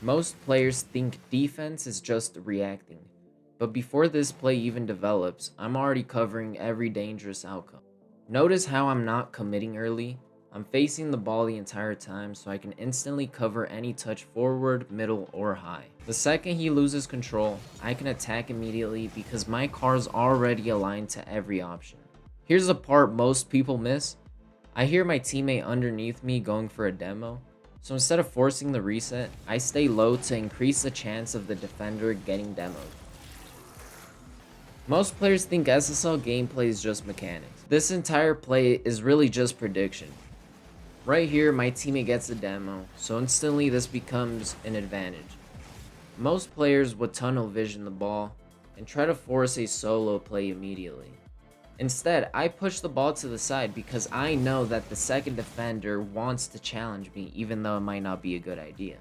Most players think defense is just reacting, but before this play even develops, I'm already covering every dangerous outcome. Notice how I'm not committing early. I'm facing the ball the entire time so I can instantly cover any touch forward, middle, or high. The second he loses control, I can attack immediately because my car's already aligned to every option. Here's the part most people miss. I hear my teammate underneath me going for a demo, so instead of forcing the reset, I stay low to increase the chance of the defender getting demoed. Most players think SSL gameplay is just mechanics. This entire play is really just prediction. Right here, my teammate gets a demo, so instantly this becomes an advantage. Most players would tunnel vision the ball and try to force a solo play immediately. Instead, I push the ball to the side because I know that the second defender wants to challenge me even though it might not be a good idea.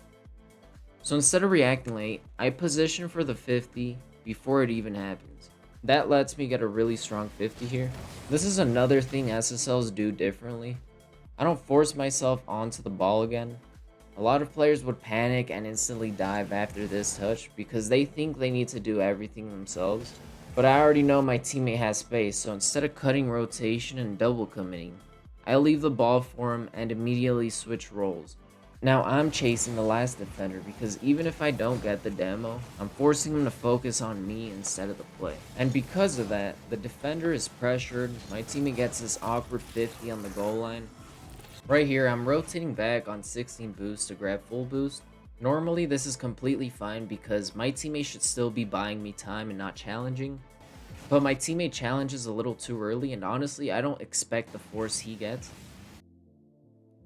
So instead of reacting late, I position for the 50 before it even happens. That lets me get a really strong 50 here. This is another thing SSLs do differently. I don't force myself onto the ball again. A lot of players would panic and instantly dive after this touch because they think they need to do everything themselves. But I already know my teammate has space, so instead of cutting rotation and double committing, I leave the ball for him and immediately switch roles. Now I'm chasing the last defender because even if I don't get the demo, I'm forcing him to focus on me instead of the play. And because of that, the defender is pressured, my teammate gets this awkward 50 on the goal line. Right here, I'm rotating back on 16 boost to grab full boost. Normally this is completely fine because my teammate should still be buying me time and not challenging. But my teammate challenges a little too early, and honestly I don't expect the force he gets.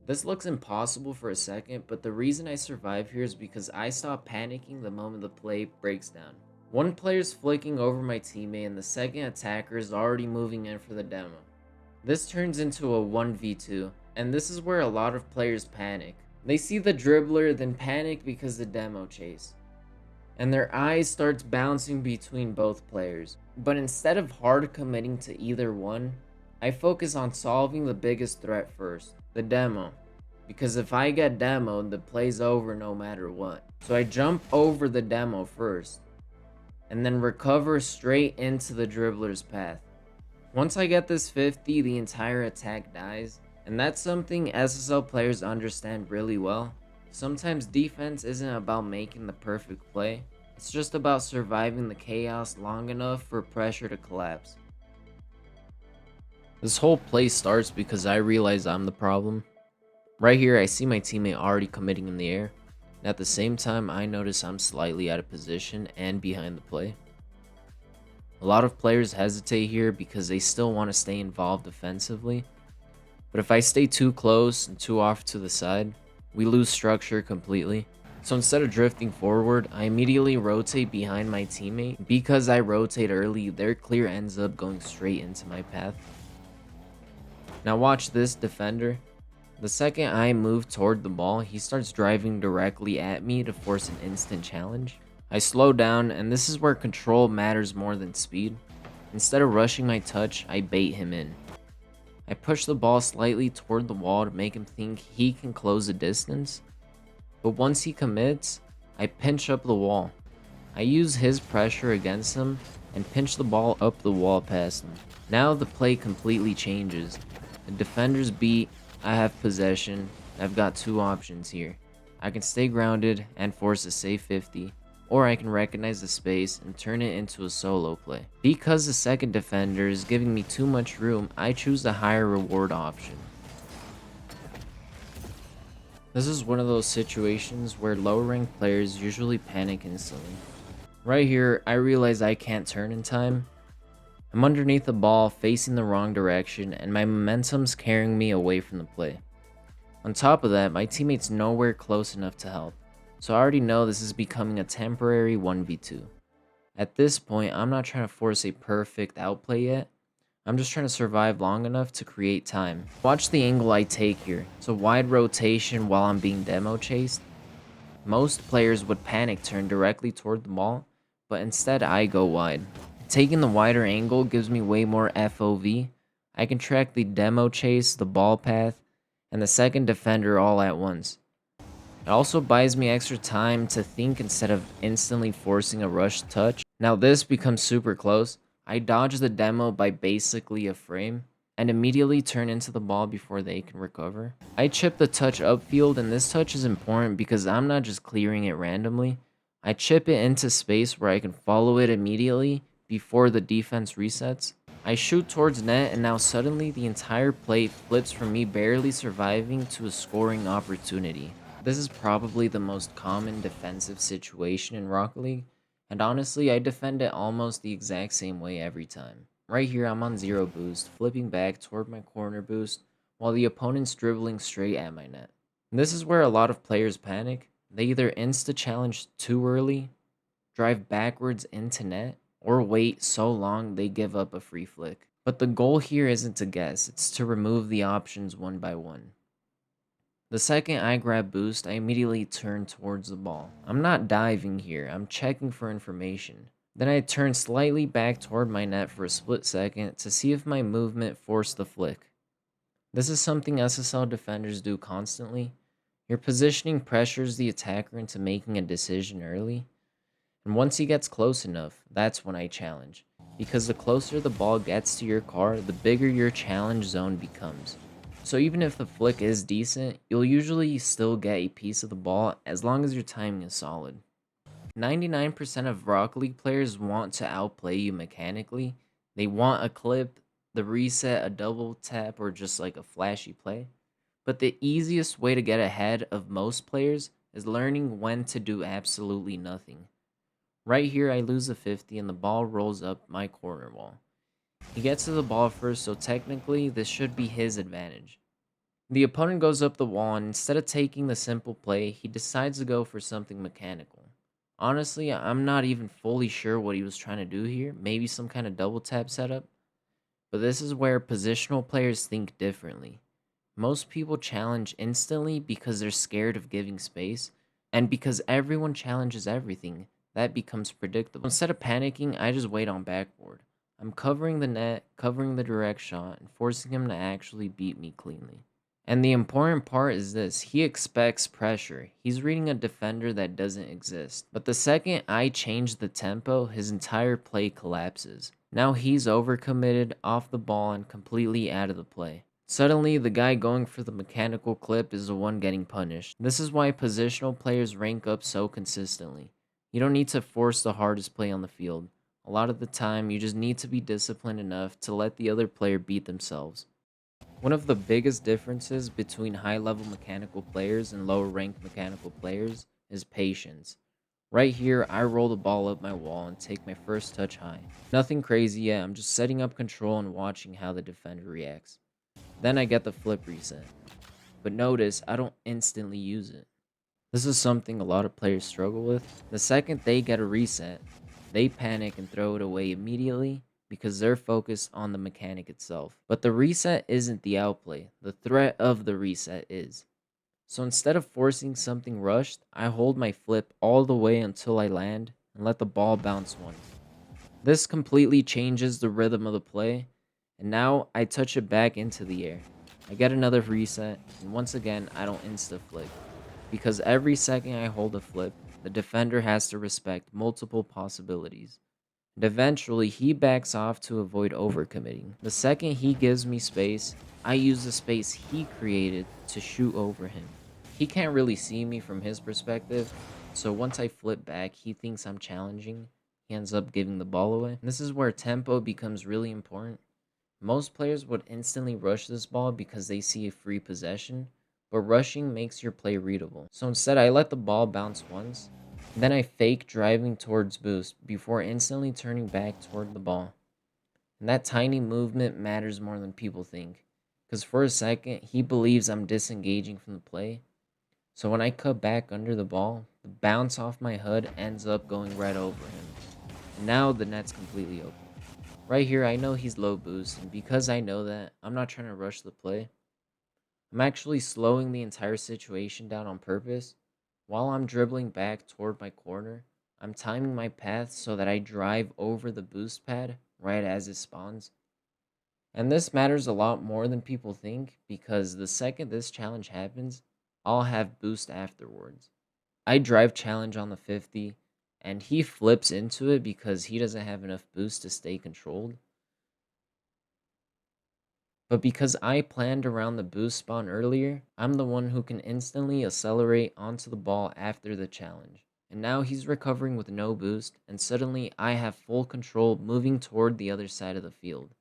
This looks impossible for a second, but the reason I survive here is because I stop panicking the moment the play breaks down. One player's flicking over my teammate and the second attacker is already moving in for the demo. This turns into a 1v2, and this is where a lot of players panic. They see the dribbler, then panic because the demo chase, and their eyes starts bouncing between both players. But instead of hard committing to either one, I focus on solving the biggest threat first, the demo. Because if I get demoed, the play's over no matter what. So I jump over the demo first, and then recover straight into the dribbler's path. Once I get this 50, the entire attack dies, and that's something SSL players understand really well. Sometimes defense isn't about making the perfect play, it's just about surviving the chaos long enough for pressure to collapse. This whole play starts because I realize I'm the problem. Right here, I see my teammate already committing in the air, and at the same time, I notice I'm slightly out of position and behind the play. A lot of players hesitate here because they still want to stay involved defensively, but if I stay too close and too off to the side, we lose structure completely. So instead of drifting forward, I immediately rotate behind my teammate. Because I rotate early, their clear ends up going straight into my path. Now watch this defender. The second I move toward the ball, he starts driving directly at me to force an instant challenge. I slow down, and this is where control matters more than speed. Instead of rushing my touch, I bait him in. I push the ball slightly toward the wall to make him think he can close the distance. But once he commits, I pinch up the wall. I use his pressure against him and pinch the ball up the wall past him. Now the play completely changes. The defender's beat, I have possession. I've got two options here. I can stay grounded and force a safe 50, or I can recognize the space and turn it into a solo play. Because the second defender is giving me too much room, I choose the higher reward option. This is one of those situations where lower ranked players usually panic instantly. Right here, I realize I can't turn in time. I'm underneath the ball, facing the wrong direction, and my momentum's carrying me away from the play. On top of that, my teammate's nowhere close enough to help, so I already know this is becoming a temporary 1v2. At this point, I'm not trying to force a perfect outplay yet. I'm just trying to survive long enough to create time. Watch the angle I take here. It's a wide rotation while I'm being demo chased. Most players would panic turn directly toward the ball, but instead I go wide. Taking the wider angle gives me way more FOV. I can track the demo chase, the ball path, and the second defender all at once. It also buys me extra time to think instead of instantly forcing a rush touch. Now this becomes super close. I dodge the demo by basically a frame and immediately turn into the ball before they can recover. I chip the touch upfield, and this touch is important because I'm not just clearing it randomly. I chip it into space where I can follow it immediately before the defense resets. I shoot towards net, and now suddenly the entire play flips from me barely surviving to a scoring opportunity. This is probably the most common defensive situation in Rocket League, and honestly, I defend it almost the exact same way every time. Right here, I'm on 0 boost, flipping back toward my corner boost, while the opponent's dribbling straight at my net. And this is where a lot of players panic. They either insta-challenge too early, drive backwards into net, or wait so long they give up a free flick. But the goal here isn't to guess, it's to remove the options one by one. The second I grab boost, I immediately turn towards the ball. I'm not diving here, I'm checking for information. Then I turn slightly back toward my net for a split second to see if my movement forced the flick. This is something SSL defenders do constantly. Your positioning pressures the attacker into making a decision early, and once he gets close enough, that's when I challenge. Because the closer the ball gets to your car, the bigger your challenge zone becomes. So even if the flick is decent, you'll usually still get a piece of the ball as long as your timing is solid. 99% of Rocket League players want to outplay you mechanically. They want a clip, the reset, a double tap, or just like a flashy play. But the easiest way to get ahead of most players is learning when to do absolutely nothing. Right here, I lose a 50 and the ball rolls up my corner wall. He gets to the ball first, so technically, this should be his advantage. The opponent goes up the wall, and instead of taking the simple play, he decides to go for something mechanical. Honestly, I'm not even fully sure what he was trying to do here. Maybe some kind of double tap setup. But this is where positional players think differently. Most people challenge instantly because they're scared of giving space, and because everyone challenges everything, that becomes predictable. Instead of panicking, I just wait on backboard. I'm covering the net, covering the direct shot, and forcing him to actually beat me cleanly. And the important part is this: he expects pressure. He's reading a defender that doesn't exist. But the second I change the tempo, his entire play collapses. Now he's overcommitted, off the ball, and completely out of the play. Suddenly, the guy going for the mechanical clip is the one getting punished. This is why positional players rank up so consistently. You don't need to force the hardest play on the field. A lot of the time, you just need to be disciplined enough to let the other player beat themselves. One of the biggest differences between high-level mechanical players and lower-ranked mechanical players is patience. Right here, I roll the ball up my wall and take my first touch high. Nothing crazy yet, I'm just setting up control and watching how the defender reacts. Then I get the flip reset. But notice, I don't instantly use it. This is something a lot of players struggle with. The second they get a reset, they panic and throw it away immediately because they're focused on the mechanic itself. But the reset isn't the outplay, the threat of the reset is. So instead of forcing something rushed, I hold my flip all the way until I land and let the ball bounce once. This completely changes the rhythm of the play, and now I touch it back into the air. I get another reset, and once again, I don't insta-flick. Because every second I hold a flip, the defender has to respect multiple possibilities. And eventually, he backs off to avoid overcommitting. The second he gives me space, I use the space he created to shoot over him. He can't really see me from his perspective, so once I flip back, he thinks I'm challenging. He ends up giving the ball away. And this is where tempo becomes really important. Most players would instantly rush this ball because they see a free possession, but rushing makes your play readable. So instead, I let the ball bounce once, then I fake driving towards boost before instantly turning back toward the ball. And that tiny movement matters more than people think, because for a second, he believes I'm disengaging from the play. So when I cut back under the ball, the bounce off my HUD ends up going right over him. And now the net's completely open. Right here, I know he's low boost, and because I know that, I'm not trying to rush the play. I'm actually slowing the entire situation down on purpose. While I'm dribbling back toward my corner, I'm timing my path so that I drive over the boost pad right as it spawns. And this matters a lot more than people think, because the second this challenge happens, I'll have boost afterwards. I drive challenge on the 50, and he flips into it because he doesn't have enough boost to stay controlled. But because I planned around the boost spawn earlier, I'm the one who can instantly accelerate onto the ball after the challenge. And now he's recovering with no boost, and suddenly I have full control moving toward the other side of the field.